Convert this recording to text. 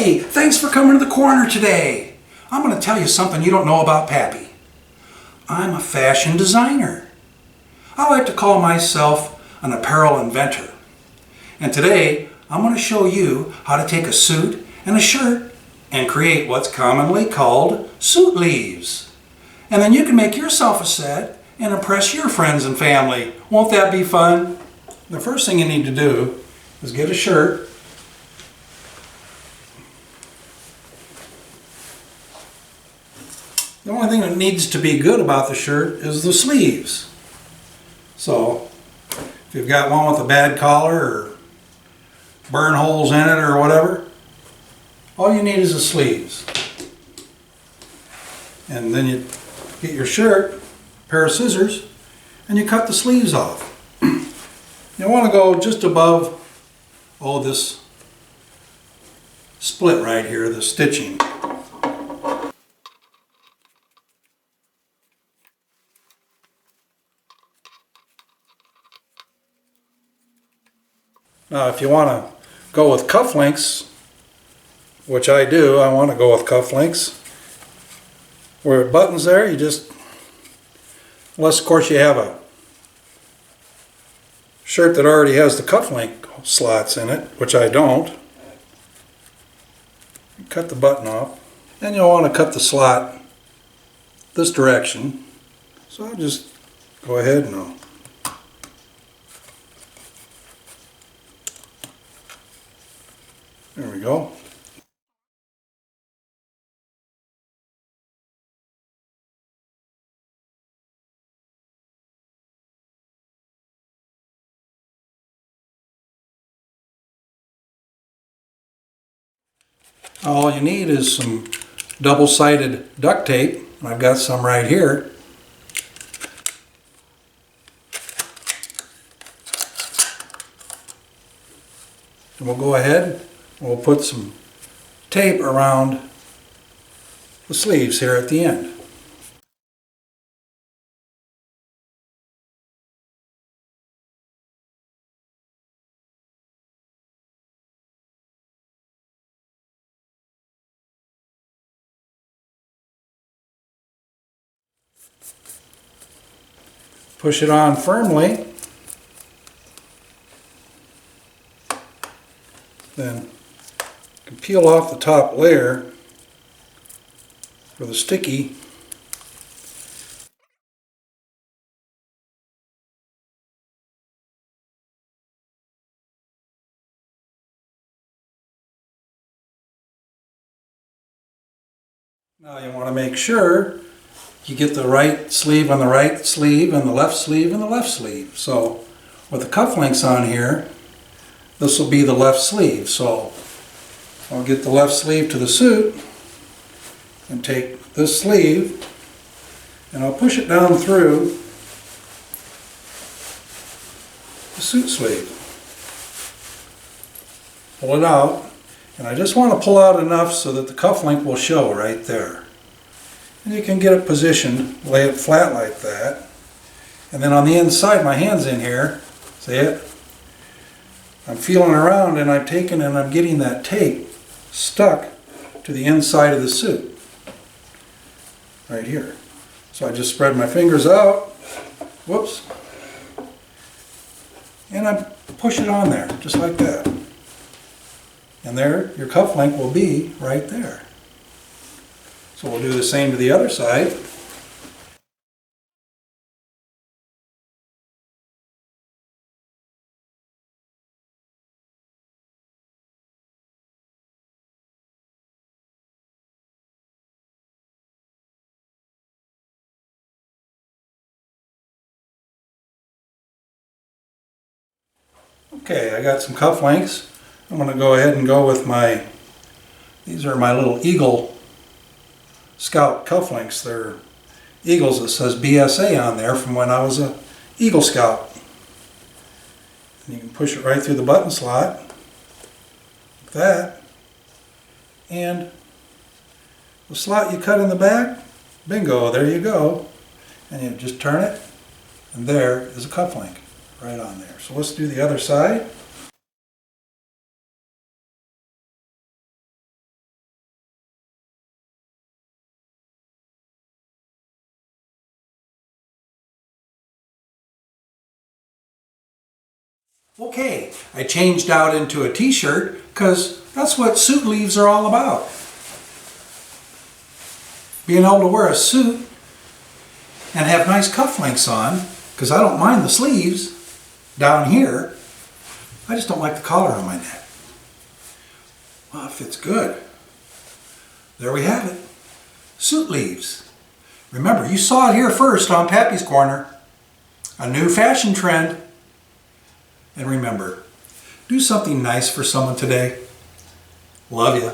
Hey, thanks for coming to the corner today. I'm going to tell you something you don't know about Pappy. I'm a fashion designer. I like to call myself an apparel inventor. And today, I'm going to show you how to take a suit and a shirt and create what's commonly called Suitleeves. And then you can make yourself a set and impress your friends and family. Won't that be fun? The first thing you need to do is get a shirt. The only thing that needs to be good about the shirt is the sleeves. So, if you've got one with a bad collar or burn holes in it or whatever, all you need is the sleeves. And then you get your shirt, a pair of scissors, and you cut the sleeves off. You want to go just above, this split right here, the stitching. Now if you want to go with cufflinks, which I do, I want to go with cufflinks. Where it buttons there, you just, unless of course you have a shirt that already has the cufflink slots in it, which I don't. Cut the button off. And you'll want to cut the slot this direction. So I'll just go ahead and there we go. All you need is some double-sided duct tape. I've got some right here. And we'll go ahead and we'll put some tape around the sleeves here at the end. Push it on firmly. Then you can peel off the top layer for the sticky. Now you want to make sure you get the right sleeve on the right sleeve and the left sleeve and the left sleeve. So with the cufflinks on here, this will be the left sleeve. So I'll get the left sleeve to the suit and take this sleeve and I'll push it down through the suit sleeve. Pull it out, and I just want to pull out enough so that the cufflink will show right there. And you can get it positioned, lay it flat like that. And then on the inside, my hand's in here, see it? I'm feeling around and I'm taking and I'm getting that tape stuck to the inside of the suit. Right here. So I just spread my fingers out, whoops, and I push it on there, just like that. And there, your cufflink will be right there. So we'll do the same to the other side. Okay, I got some cufflinks. I'm going to go ahead and go with these are my little Eagle Scout cufflinks. They're Eagles that says BSA on there from when I was a Eagle Scout. And you can push it right through the button slot, like that. And the slot you cut in the back, bingo, there you go. And you just turn it, and there is a cufflink right on there. So let's do the other side. Okay, I changed out into a t-shirt because that's what Suitleeves are all about. Being able to wear a suit and have nice cufflinks on, because I don't mind the sleeves down here. I just don't like the collar on my neck. Well, it fits good. There we have it. Suitleeves. Remember, you saw it here first on Pappy's Corner. A new fashion trend. And remember, do something nice for someone today. Love ya.